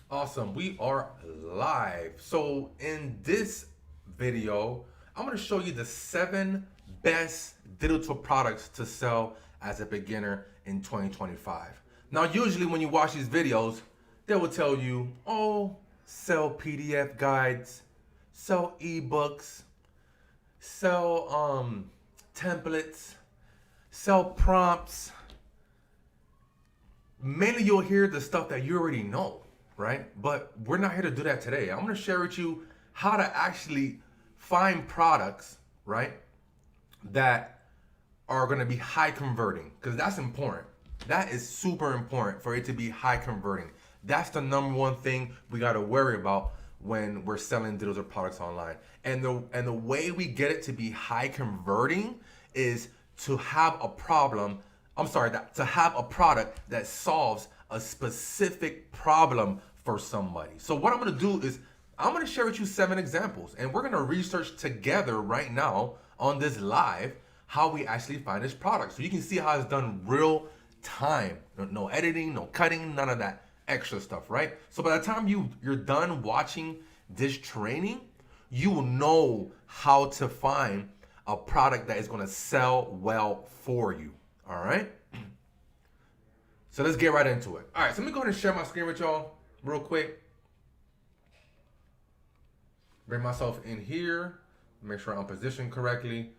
Awesome. We are live. So in this video, I'm going to show you the 7 best digital products to sell as a beginner in 2025. Now, usually when you watch these videos, they will tell you, oh, sell PDF guides, sell ebooks, sell templates, sell prompts. Mainly you'll hear the stuff that you already know, right? But we're not here to do that today. I'm going to share with you how to actually find products, right, that are going to be high converting, because that's important. That is super important for it to be high converting. That's the number one thing we got to worry about when we're selling digital products online. And the way we get it to be high converting is to have a problem. I'm sorry, to have a product that solves a specific problem for somebody. So what I'm going to do is I'm going to share with you 7 examples, and we're going to research together right now on this live how we actually find this product. So you can see how it's done real time. No editing, no cutting, none of that extra stuff, right? So by the time you're done watching this training, you will know how to find a product that is going to sell well for you. All right? So let's get right into it. All right, so let me go ahead and share my screen with y'all real quick. Bring myself in here, make sure I'm positioned correctly.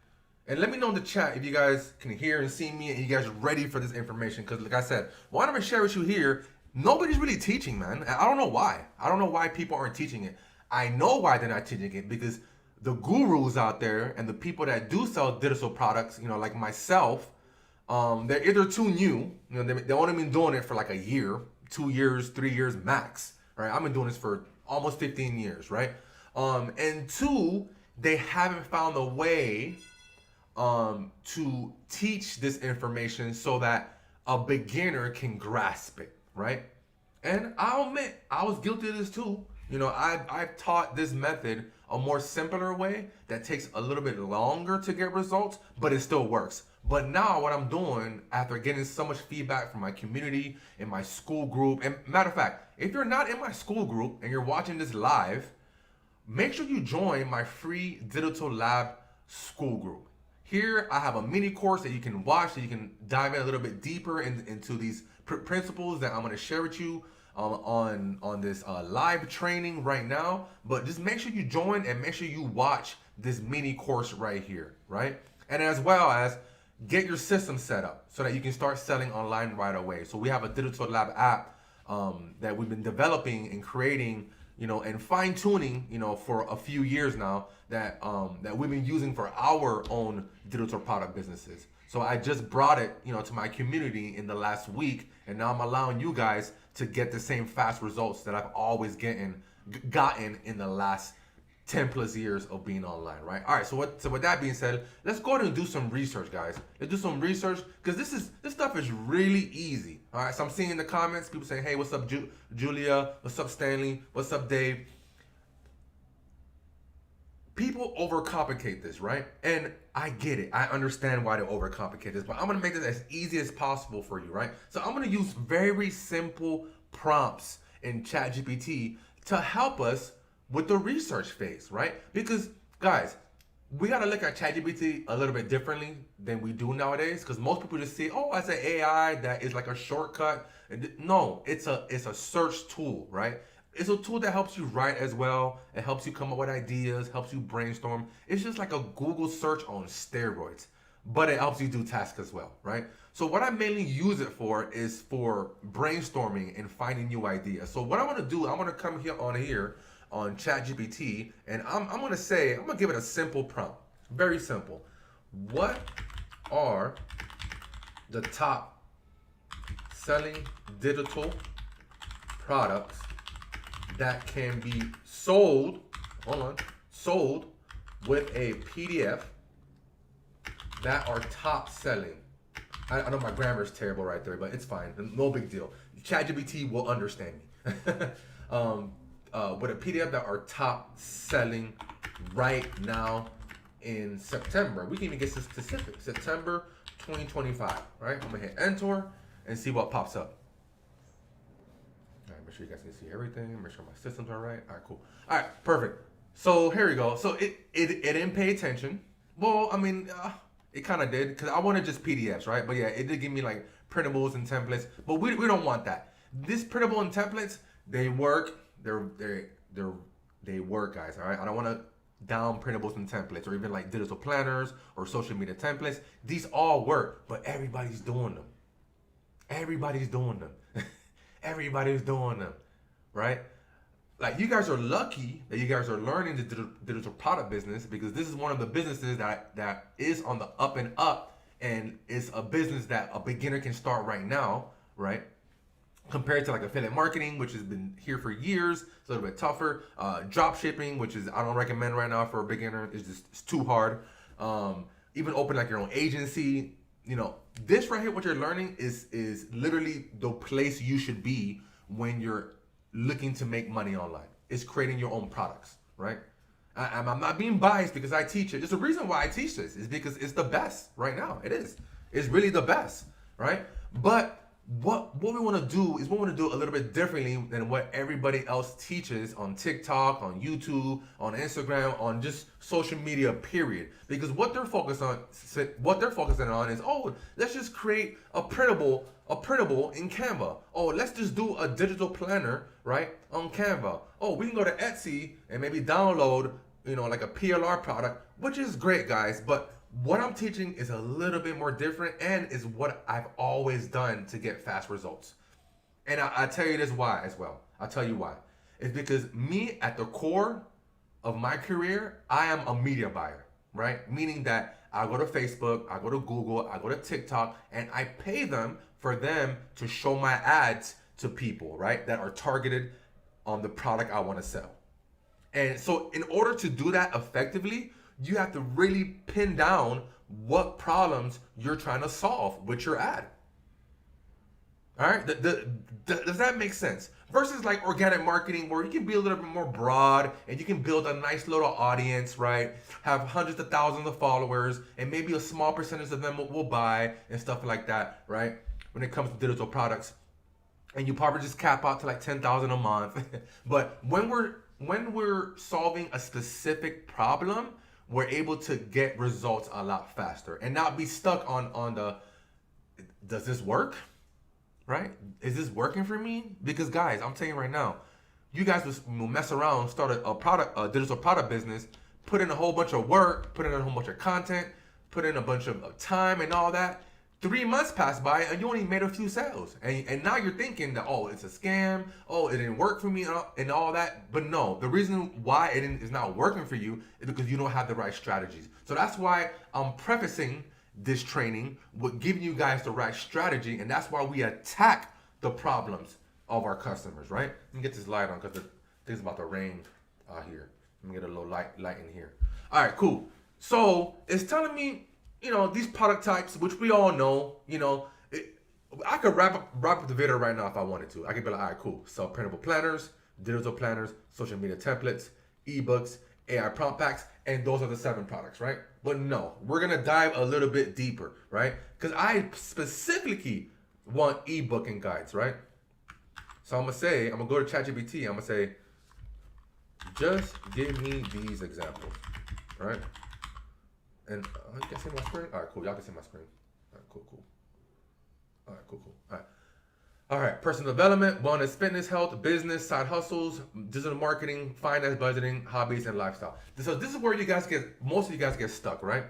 And let me know in the chat if you guys can hear and see me and you guys are ready for this information. Because like I said, what I'm going to share with you here, nobody's really teaching, man. I don't know why. I don't know why people aren't teaching it. I know why they're not teaching it, because the gurus out there and the people that do sell digital products, like myself, they're either too new, they only been doing it for like a year, 2 years, 3 years max, right? I've been doing this for almost 15 years, right? And two, they haven't found a way to teach this information so that a beginner can grasp it, right? And I'll admit, I was guilty of this too. I've taught this method a more simpler way that takes a little bit longer to get results, but it still works. But now what I'm doing, after getting so much feedback from my community and my school group, and matter of fact, if you're not in my school group and you're watching this live, make sure you join my free Digital Lab school group. Here, I have a mini course that you can watch, so you can dive in a little bit deeper into these principles that I'm going to share with you on this live training right now. But just make sure you join and make sure you watch this mini course right here, right? And as well as get your system set up so that you can start selling online right away. So we have a Digital Lab app that we've been developing and creating, and fine tuning, for a few years now, that we've been using for our own digital product businesses. So I just brought it, to my community in the last week, and now I'm allowing you guys to get the same fast results that I've always gotten in the last 10 plus years of being online, right? All right, so with that being said, let's go ahead and do some research, guys. Let's do some research, because this stuff is really easy. All right, so I'm seeing in the comments people saying, hey, what's up, Julia? What's up, Stanley? What's up, Dave? People overcomplicate this, right? And I get it. I understand why they overcomplicate this, but I'm gonna make this as easy as possible for you, right? So I'm gonna use very simple prompts in ChatGPT to help us with the research phase, right? Because guys, we gotta look at ChatGPT a little bit differently than we do nowadays. Because most people just see, oh, as an AI that is like a shortcut. No, it's a search tool, right? It's a tool that helps you write as well. It helps you come up with ideas, helps you brainstorm. It's just like a Google search on steroids, but it helps you do tasks as well, right? So what I mainly use it for is for brainstorming and finding new ideas. So what I want to do, I want to come here on ChatGPT, and I'm gonna give it a simple prompt, very simple. What are the top selling digital products that can be sold, sold with a PDF that are top selling? I know my grammar is terrible right there, but it's fine. No big deal. ChatGPT will understand me. With a PDF that are top selling right now in September. We can even get specific. September 2025, right? I'm gonna hit enter and see what pops up. All right, Make sure you guys can see everything. Make sure my systems are right. All right, cool. All right, perfect. So here we go. So it didn't pay attention. Well, I mean, it kind of did because I wanted just PDFs, right? But yeah, it did give me like printables and templates. But we don't want that. This printable and templates, they work. They work, guys. All right. I don't want to down printables and templates or even like digital planners or social media templates. These all work, but everybody's doing them. Everybody's doing them. Everybody's doing them, right? Like you guys are lucky that you guys are learning the digital product business because this is one of the businesses that is on the up and up, and it's a business that a beginner can start right now, right? Compared to like affiliate marketing, which has been here for years, it's a little bit tougher. Drop shipping, which is I don't recommend right now for a beginner, it's too hard. Even open like your own agency, you know, this right here, what you're learning is literally the place you should be when you're looking to make money online. It's creating your own products, right? I'm not being biased because I teach it. There's a reason why I teach this. Is because it's the best right now. It is. It's really the best, right? But what we want to do is we want to do a little bit differently than what everybody else teaches on TikTok, on YouTube, on Instagram, on just social media, period. Because what they're focusing on is, oh, let's just create a printable in Canva. Oh, let's just do a digital planner, right, on Canva. Oh, we can go to Etsy and maybe download, you know, like a PLR product, which is great, guys, but what I'm teaching is a little bit more different and is what I've always done to get fast results. And I tell you this why as well. I'll tell you why. It's because me at the core of my career, I am a media buyer, right? Meaning that I go to Facebook, I go to Google, I go to TikTok, and I pay them for them to show my ads to people, right? That are targeted on the product I want to sell. And so in order to do that effectively, you have to really pin down what problems you're trying to solve with your ad. All right, does that make sense? Versus like organic marketing where you can be a little bit more broad and you can build a nice little audience, right? Have hundreds of thousands of followers and maybe a small percentage of them will buy and stuff like that, right? When it comes to digital products. And you probably just cap out to like 10,000 a month. But when we're solving a specific problem, we're able to get results a lot faster and not be stuck on the, does this work? Right? Is this working for me? Because guys, I'm telling you right now, you guys will mess around, start a digital product business, put in a whole bunch of work, put in a whole bunch of content, put in a bunch of time and all that. 3 months pass by and you only made a few sales. And now you're thinking that, oh, it's a scam. Oh, it didn't work for me and all that. But no, the reason why it's not working for you is because you don't have the right strategies. So that's why I'm prefacing this training with giving you guys the right strategy. And that's why we attack the problems of our customers, right? Let me get this light on because it's about to rain out here. Let me get a little light in here. All right, cool. So it's telling me, you know, these product types, which we all know, you know, I could wrap up the video right now if I wanted to. I could be like, all right, cool. So printable planners, digital planners, social media templates, ebooks, AI prompt packs, and those are the 7 products, right? But no, we're going to dive a little bit deeper, right? Because I specifically want ebook and guides, right? So I'm going to go to ChatGPT. I'm going to say, just give me these examples, right? And you can see my screen? All right, cool. Y'all can see my screen. All right, cool. All right, cool. All right, personal development, wellness, fitness, health, business, side hustles, digital marketing, finance, budgeting, hobbies, and lifestyle. So this is where most of you guys get stuck, right?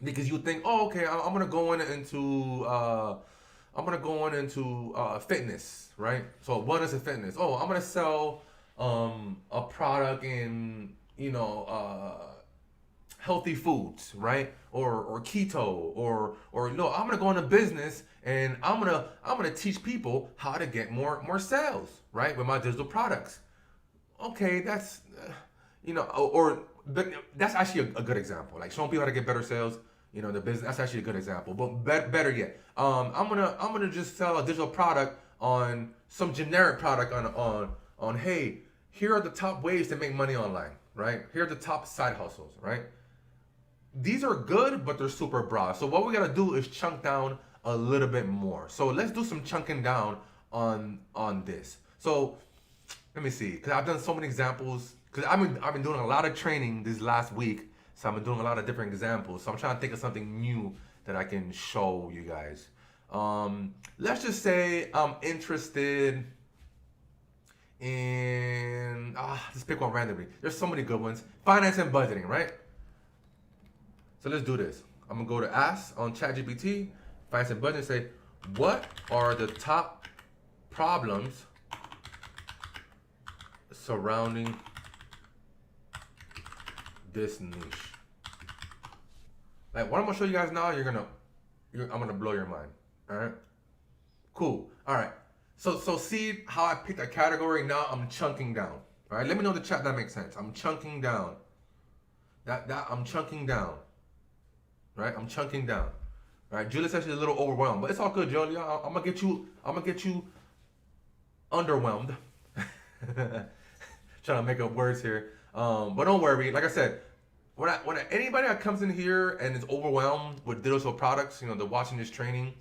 Because you think, oh, okay, I'm gonna go into fitness, right? So wellness and fitness. Oh, I'm gonna sell a product in, you know, healthy foods, right? Or keto, or no, I'm gonna go into business and I'm gonna teach people how to get more sales, right? With my digital products. Okay, that's but that's actually a good example. Like showing people how to get better sales, you know, the business. That's actually a good example. But better yet, I'm gonna just sell a digital product on some generic product on hey, here are the top ways to make money online, right? Here are the top side hustles, right? These are good, but they're super broad. So what we gotta do is chunk down a little bit more. So let's do some chunking down on this. So let me see, because I've done so many examples. Because I've been doing a lot of training this last week, so I've been doing a lot of different examples. So I'm trying to think of something new that I can show you guys. Let's just say I'm interested in just pick one randomly. There's so many good ones. Finance and budgeting, right? So let's do this. I'm gonna go to Ask on ChatGPT, finance and budgeting, say, what are the top problems surrounding this niche? Like what I'm gonna show you guys now, I'm gonna blow your mind. All right, cool. All right. So see how I picked a category. Now I'm chunking down. All right. Let me know in the chat that makes sense. I'm chunking down. That I'm chunking down. Right. I'm chunking down. All right. Julia says she's a little overwhelmed, but it's all good, Julia. I'm gonna get you underwhelmed. Trying to make up words here. But don't worry. Like I said, when anybody that comes in here and is overwhelmed with digital products, they're watching this training,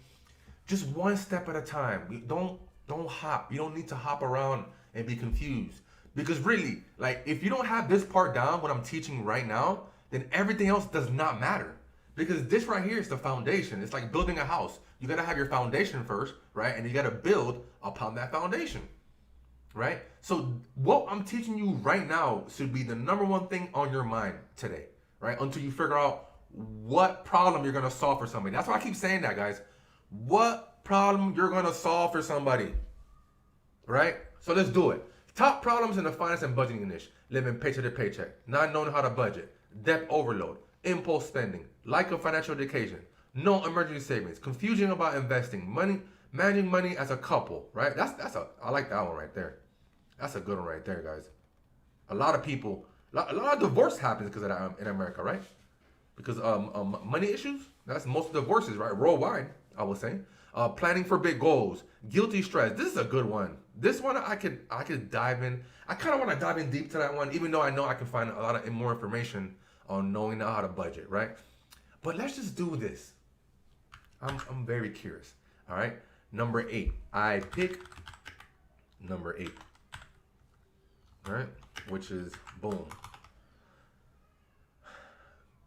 just one step at a time. Don't hop. You don't need to hop around and be confused. Because really, like if you don't have this part down, what I'm teaching right now, then everything else does not matter. Because this right here is the foundation. It's like building a house. You gotta have your foundation first, right? And you gotta build upon that foundation. Right? So what I'm teaching you right now should be the number one thing on your mind today, right? Until you figure out what problem you're gonna solve for somebody. That's why I keep saying that, guys. What problem you're gonna solve for somebody, right? So let's do it. Top problems in the finance and budgeting niche: living paycheck to paycheck, not knowing how to budget, debt overload, impulse spending, lack of financial education, no emergency savings, confusion about investing, managing money as a couple, right? I like that one right there. That's a good one right there, guys. A lot of people, a lot of divorce happens because of that in America, right? Because money issues. That's most of divorces, right? Worldwide, I would say. Planning for big goals, guilty stress. This is a good one. This one I could dive in. I kind of want to dive in deep to that one, even though I know I can find a lot of more information on knowing how to budget, right? But let's just do this. I'm very curious. All right. Number 8. I pick number 8. All right, which is boom.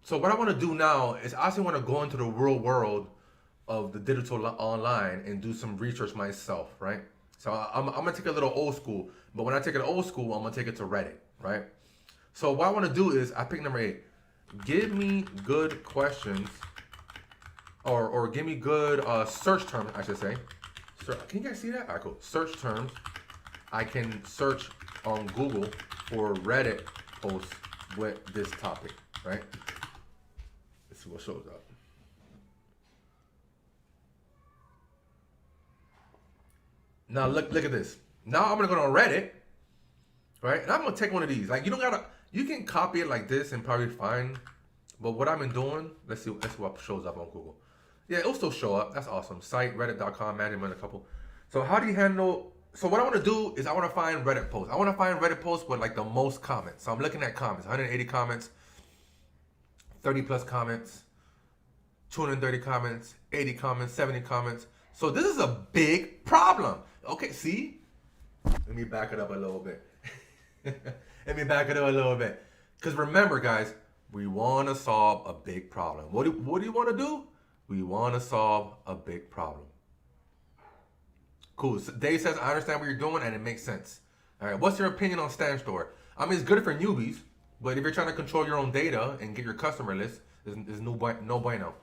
So what I want to do now is I also want to go into the real world of the digital online and do some research myself, right? So I'm gonna take a little old school, but when I take it old school, I'm gonna take it to Reddit, right? So what I want to do is I pick number 8. Give me good questions, or give me good search terms, I should say. Can you guys see that? All right, cool. Search terms. I can search on Google for Reddit posts with this topic, right? Let's see what shows up. Now look at this. Now I'm gonna go on Reddit, right? And I'm gonna take one of these. Like you can copy it like this and probably find. But what I've been doing, let's see what shows up on Google. Yeah, it'll still show up. That's awesome. Site reddit.com, management a couple. So how do you handle? So what I want to do is I want to find Reddit posts. I want to find Reddit posts with like the most comments. So I'm looking at comments. 180 comments, 30 plus comments, 230 comments, 80 comments, 70 comments. So this is a big problem. Okay, see? Let me back it up a little bit. Because remember, guys, we want to solve a big problem. What do you want to do? We want to solve a big problem. Cool. So Dave says, I understand what you're doing and it makes sense. All right. What's your opinion on Stan Store? I mean, it's good for newbies, but if you're trying to control your own data and get your customer list, there's no bueno.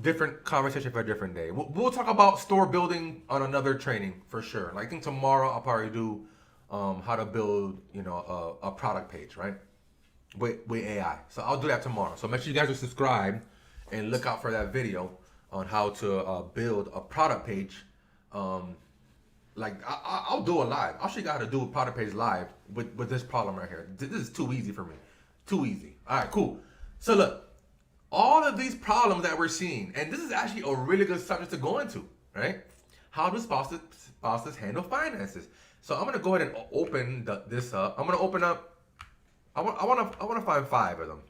Different conversation for a different day. We'll talk about store building on another training for sure. Like I think tomorrow I'll probably do how to build, a product page, right? With AI. So I'll do that tomorrow. So make sure you guys are subscribed and look out for that video on how to build a product page. I'll do it live. I'll show you how to do a product page live with this problem right here. This is too easy for me. Too easy. All right, cool. So look, all of these problems that we're seeing, and this is actually a really good subject to go into, right? How do spouses handle finances? So I'm gonna go ahead and open this up. I'm gonna open up. I want to find 5 of them.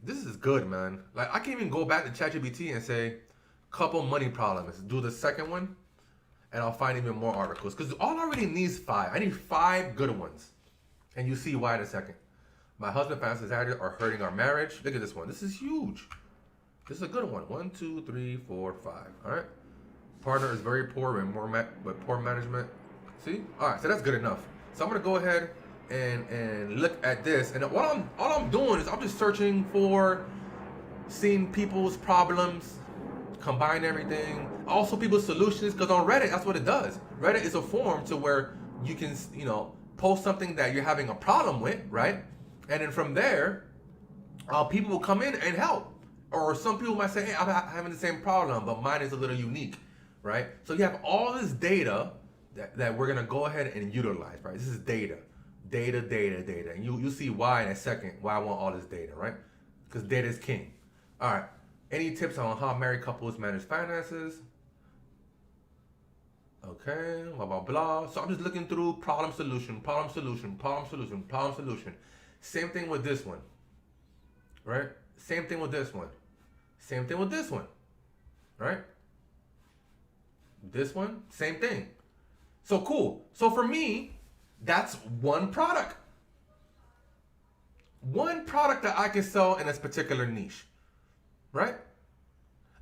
This is good, man. Like I can even go back to ChatGPT and say, couple money problems. Do the second one. and I'll find even more articles. Because all I really need is 5. I need 5 good ones. And you see why in a second. My husband finds anxiety are hurting our marriage. Look at this one. This is huge. This is a good one. 1, 2, 3, 4, 5. All right. Partner is very poor with poor management. See? All right. So that's good enough. So I'm gonna go ahead and look at this. And all I'm doing is I'm just searching for seeing people's problems, combine everything. Also people's solutions, because on Reddit, that's what it does. Reddit is a forum to where you can, post something that you're having a problem with, right? And then from there, people will come in and help. Or some people might say, hey, I'm having the same problem, but mine is a little unique, right? So you have all this data that we're gonna go ahead and utilize, right? This is data. And you'll see why in a second, why I want all this data, right? Because data is king. All right, any tips on how married couples manage finances? Okay, blah, blah, blah. So I'm just looking through problem, solution. Same thing with this one, right? Same thing with this one, right? This one, same thing. So cool. So for me, that's one product. One product that I can sell in this particular niche, right?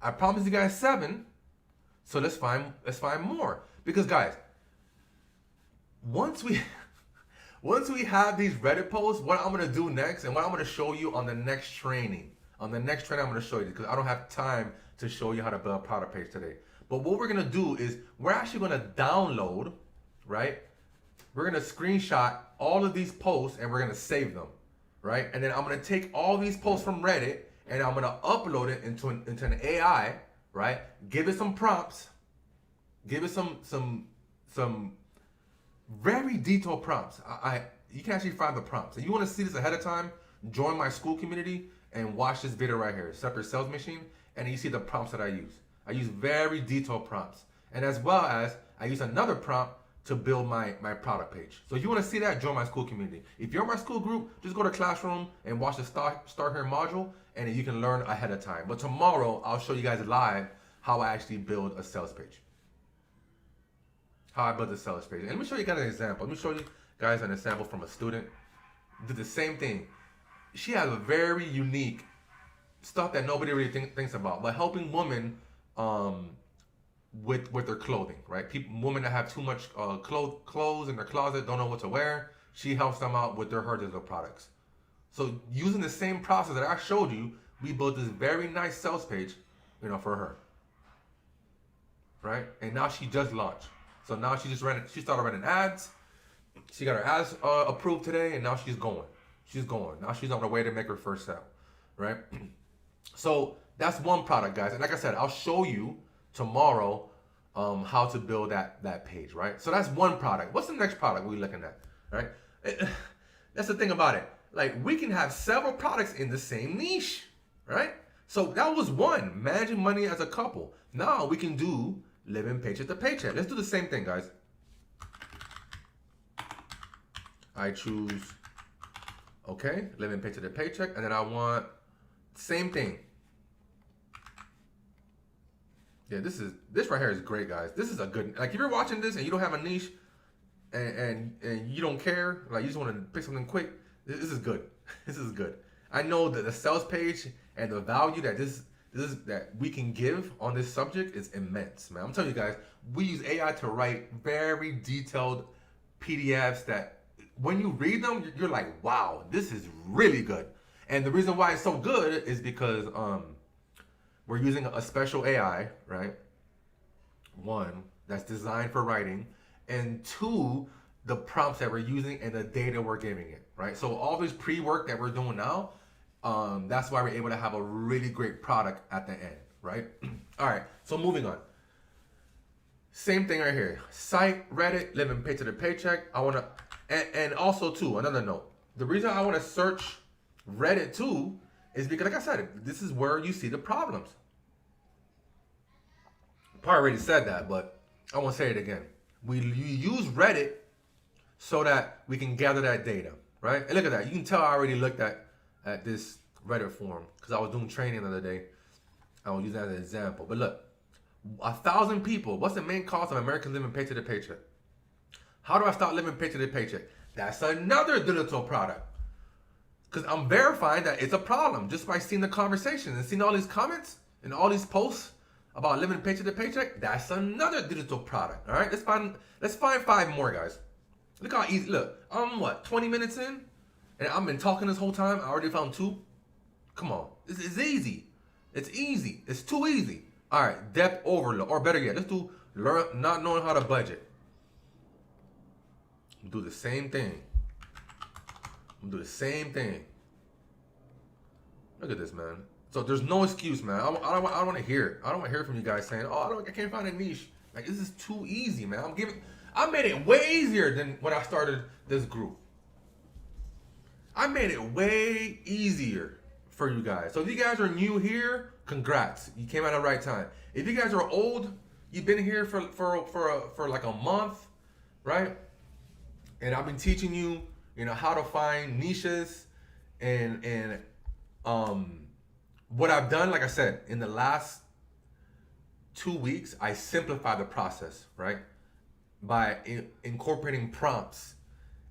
I promised you guys 7. So let's find more. Because guys, once we have these Reddit posts, what I'm gonna do next and what I'm gonna show you on the next training. I'm gonna show you, because I don't have time to show you how to build a product page today. But what we're gonna do is we're actually gonna download, right? We're gonna screenshot all of these posts and we're gonna save them, right? And then I'm gonna take all these posts from Reddit and I'm gonna upload it into an AI, right? Give it some prompts. Give it some very detailed prompts. You can actually find the prompts. If you want to see this ahead of time, join my school community and watch this video right here, Separate Sales Machine, and you see the prompts that I use. I use very detailed prompts. And as well as I use another prompt to build my product page. So if you want to see that, join my school community. If you're in my school group, just go to Classroom and watch the Start Here module, and you can learn ahead of time. But tomorrow, I'll show you guys live how I actually build a sales page. How I build a sales page. And let me show you guys an example. Let me show you guys an example from a student. Did the same thing. She has a very unique stuff that nobody really thinks about, but helping women with their clothing, right? Women that have too much clothes in their closet, don't know what to wear. She helps them out with her digital products. So using the same process that I showed you, we built this very nice sales page, for her, right? And now she just launched. So now she started running ads. She got her ads approved today, and now she's going. Now she's on her way to make her first sale, right? So that's one product, guys. And like I said, I'll show you tomorrow how to build that page, right? So that's one product. What's the next product we're looking at, right? That's the thing about it. Like, we can have several products in the same niche, right? So that was one, managing money as a couple. Now we can do living paycheck to paycheck. Let's do the same thing, guys. I choose, okay, living paycheck to paycheck, and then I want same thing. Yeah, this right here is great, guys. This is a good, like, if you're watching this and you don't have a niche and you don't care, like you just want to pick something quick, this is good. This is good. I know that the sales page and the value that that we can give on this subject is immense, man. I'm telling you guys, we use AI to write very detailed PDFs that when you read them, you're like, wow, this is really good. And the reason why it's so good is because we're using a special AI, right? One, that's designed for writing, and two, the prompts that we're using and the data we're giving it, right? So all this pre-work that we're doing now, that's why we're able to have a really great product at the end, right? All right, so moving on. Same thing right here. Site, Reddit, living paycheck to paycheck. I want to, and also too, another note. The reason I want to search Reddit too is because, like I said, this is where you see the problems. Probably already said that, but I won't say it again. We use Reddit so that we can gather that data, right? And look at that. You can tell I already looked at this Reddit forum because I was doing training the other day. I will use that as an example. But look, 1,000 people. What's the main cause of Americans living paycheck to paycheck? How do I start living paycheck to paycheck? That's another digital product. Because I'm verifying that it's a problem just by seeing the conversation and seeing all these comments and all these posts about living paycheck to paycheck. That's another digital product. All right, let's find 5 more, guys. Look how easy. Look, I'm what 20 minutes in, and I've been talking this whole time. I already found 2. Come on, it's easy. It's easy. It's too easy. All right, debt overload, or better yet, let's do not knowing how to budget. Do the same thing. Do the same thing. Look at this, man. So there's no excuse, man. I don't want to hear it. I don't want to hear from you guys saying, "Oh, I can't find a niche." Like, this is too easy, man. I made it way easier than when I started this group. I made it way easier for you guys. So if you guys are new here, congrats. You came at the right time. If you guys are old, you've been here for like a month, right? And I've been teaching you, how to find niches and what I've done, like I said, in the last 2 weeks, I simplified the process, right? By incorporating prompts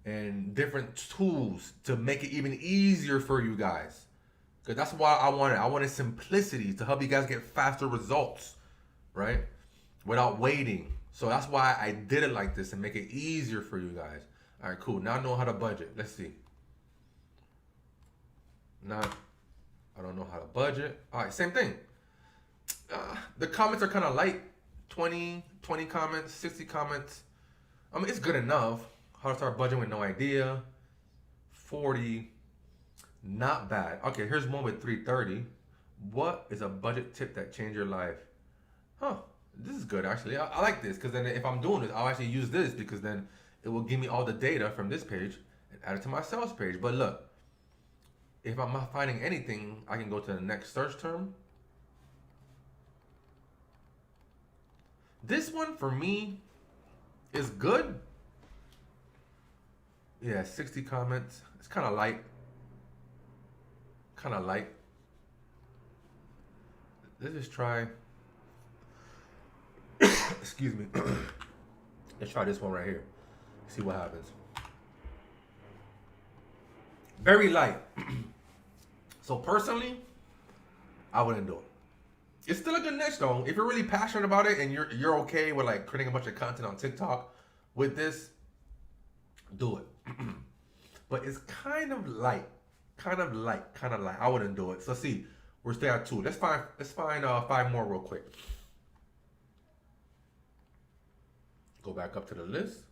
and different tools to make it even easier for you guys. Because that's why I wanted simplicity to help you guys get faster results, right? Without waiting. So that's why I did it like this and make it easier for you guys. All right, cool. Now I know how to budget. Let's see. Now, I don't know how to budget. All right, same thing. The comments are kind of light. 20 comments, 60 comments. I mean, it's good enough. How to start budgeting with no idea. 40. Not bad. Okay, here's one with 330. What is a budget tip that changed your life? Huh. This is good, actually. I like this because then if I'm doing this, I'll actually use this because then it will give me all the data from this page and add it to my sales page. But look, if I'm not finding anything, I can go to the next search term. This one for me is good. Yeah, 60 comments. It's kind of light. Let's just try. Excuse me. Let's try this one right here. See what happens. Very light. So personally, I wouldn't do it. It's still a good niche though. If you're really passionate about it and you're okay with like creating a bunch of content on TikTok with this, do it. But it's kind of light. I wouldn't do it. So let's see. We're still at 2. Let's find 5 more real quick. Go back up to the list.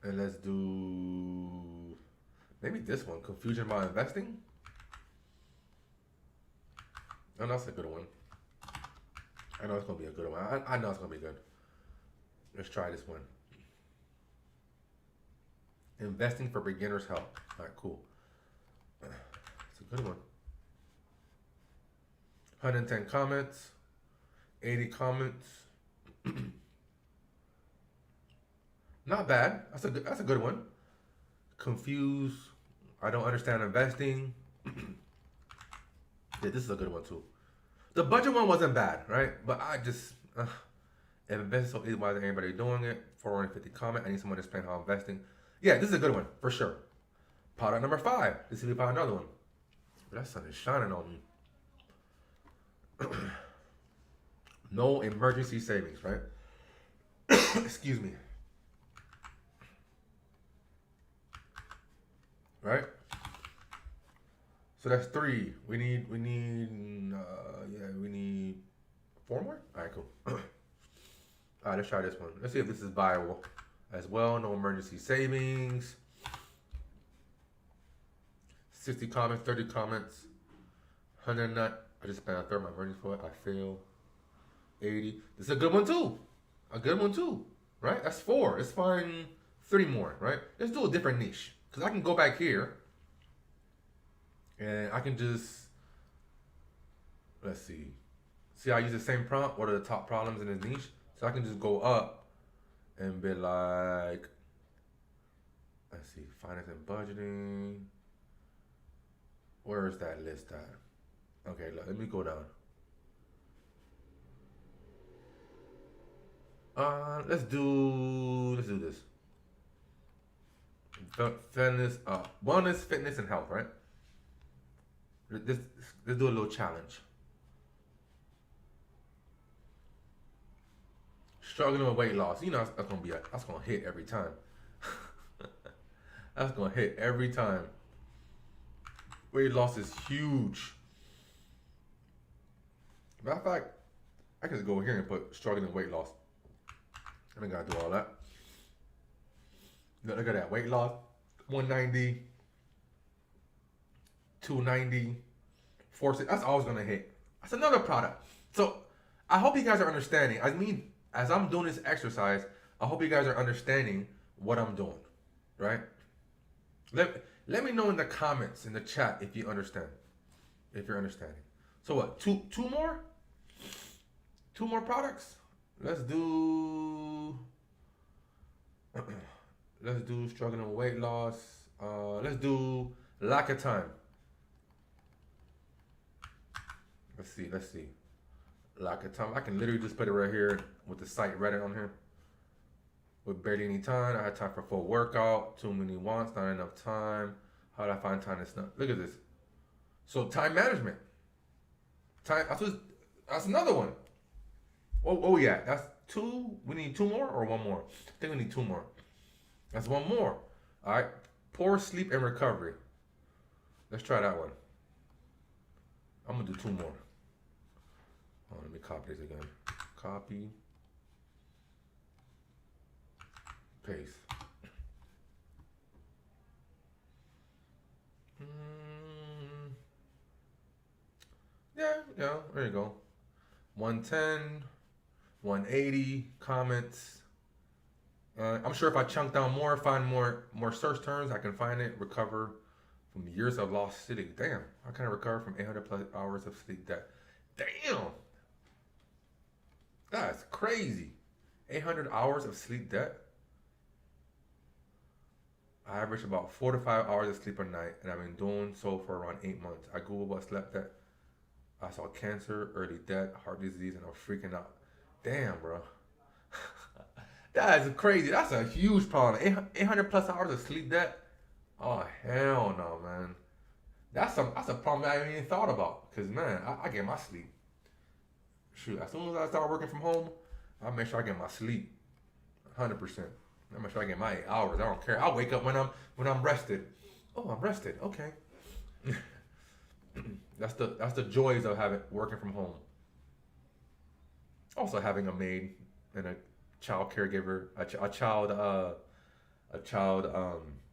And let's do maybe this one. Confusion about investing. Oh, that's a good one. I know it's gonna be a good one. I know it's gonna be good. Let's try this one. Investing for beginners help. All right, cool. It's a good one. 110 comments, 80 comments. Not bad. That's a good one. Confused. I don't understand investing. Yeah, this is a good one too. The budget one wasn't bad, right? But I just if investing so easy, why isn't anybody doing it? 450 comment. I need someone to explain how investing. Yeah, this is a good one for sure. Product number 5. Let's see if we find another one. That sun is shining on me. No emergency savings, right? Excuse me. Right? So that's 3. We need 4 more? All right, cool. All right, let's try this one. Let's see if this is viable as well. No emergency savings. 60 comments, 30 comments. 100 nut. I just spent a third of my emergency for it. I fail. 80. This is a good one too. Right? That's 4. Let's find 3 more, right? Let's do a different niche. Because I can go back here and I can just, let's see. See, I use the same prompt. What are the top problems in this niche? So I can just go up and be like, let's see, finance and budgeting. Where is that list at? Okay, let me go down. Let's do this. Fitness, wellness, fitness, and health, right? Let's, let's do a little challenge. Struggling with weight loss. You know that's gonna hit every time. That's gonna hit every time. Weight loss is huge. Matter of fact, I can just go here and put struggling with weight loss. I ain't gotta do all that. Look at that weight loss. 190, 290, 460. That's always gonna hit. That's another product. So I hope you guys are understanding. I mean, as I'm doing this exercise, I hope you guys are understanding what I'm doing. Right? Let me know in the comments in the chat if you understand. If you're understanding. So what? Two more? Two more products? Let's do let's do struggling with weight loss. Let's do lack of time. Let's see. Lack of time. I can literally just put it right here with the site Reddit on here. With barely any time, I had time for full workout. Too many wants, not enough time. How do I find time to snap? Look at this. So time management. Time. That's another one. Oh yeah. That's two. We need two more or one more. I think we need two more. That's one more. All right. Poor sleep and recovery. Let's try that one. I'm gonna do two more. Oh, let me copy this again. Copy. Paste. Yeah, there you go. 110, 180 comments. I'm sure if I chunk down more, find more search terms, I can find it. Recover from years of lost sleep. Damn, how can I recover from 800 plus hours of sleep debt? Damn, that's crazy. 800 hours of sleep debt. I average about 4 to 5 hours of sleep a night, and I've been doing so for around 8 months. I googled what slept debt. I saw cancer, early death, heart disease, and I'm freaking out. Damn, bro. That is crazy. That's a huge problem. 800 plus hours of sleep debt. Oh hell no, man. That's a problem I haven't even thought about. Cause man, I get my sleep. Shoot, as soon as I start working from home, I make sure I get my sleep. 100%. I make sure I get my 8 hours. I don't care. I'll wake up when I'm rested. Oh, I'm rested. Okay. That's the joys of having working from home. Also having a maid and a child caregiver, a child,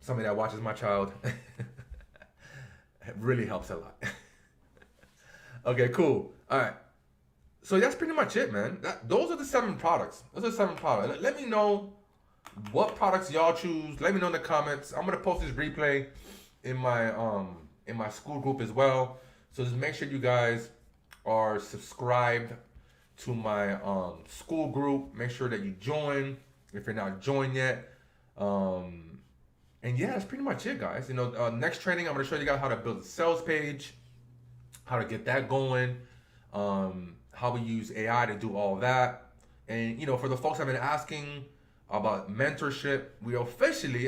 somebody that watches my child. It really helps a lot. Okay, cool. All right. So that's pretty much it, man. Those are the 7 products. Those are the 7 products. Let me know what products y'all choose. Let me know in the comments. I'm gonna post this replay in my school group as well. So just make sure you guys are subscribed to my school group. Make sure that you join if you're not joined yet. And yeah, that's pretty much it, guys. Next training, I'm gonna show you guys how to build a sales page, how to get that going, how we use AI to do all that. And for the folks that have been asking about mentorship, I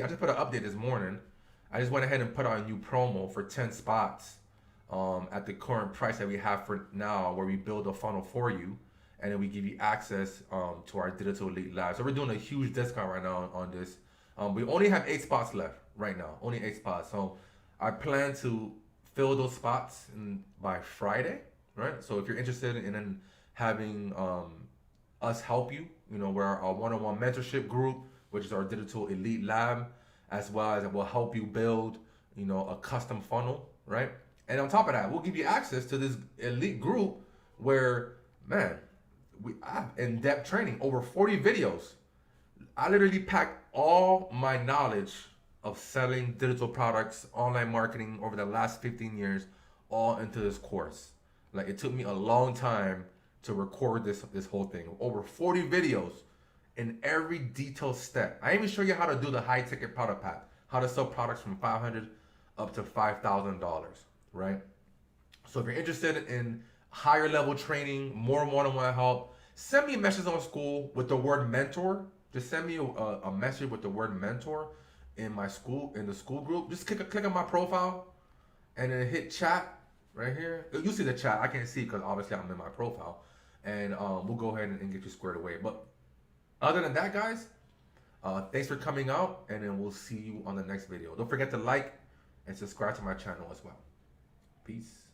just put an update this morning. I just went ahead and put out a new promo for 10 spots at the current price that we have for now, where we build a funnel for you, and then we give you access to our Digital Elite Lab. So we're doing a huge discount right now on this. We only have 8 spots left right now, only 8 spots. So I plan to fill those spots by Friday, right? So if you're interested in having us help you, we're our one-on-one mentorship group, which is our Digital Elite Lab, as well as it will help you build, a custom funnel, right? And on top of that, we'll give you access to this elite group where, man, I have in-depth training, over 40 videos. I literally packed all my knowledge of selling digital products, online marketing over the last 15 years, all into this course. Like, it took me a long time to record this whole thing. Over 40 videos in every detailed step. I even show you how to do the high ticket product path, how to sell products from $500 up to $5,000, right? So if you're interested in higher level training, more one-on-one help, Send me a message on school with the word mentor. Just send me a message with the word mentor in my school, in the school group. Just click on my profile and then hit chat right here. You see the chat. I can't see because obviously I'm in my profile. And we'll go ahead and get you squared away. But other than that, guys, thanks for coming out, and then we'll see you on the next video. Don't forget to like and subscribe to my channel as well. Peace.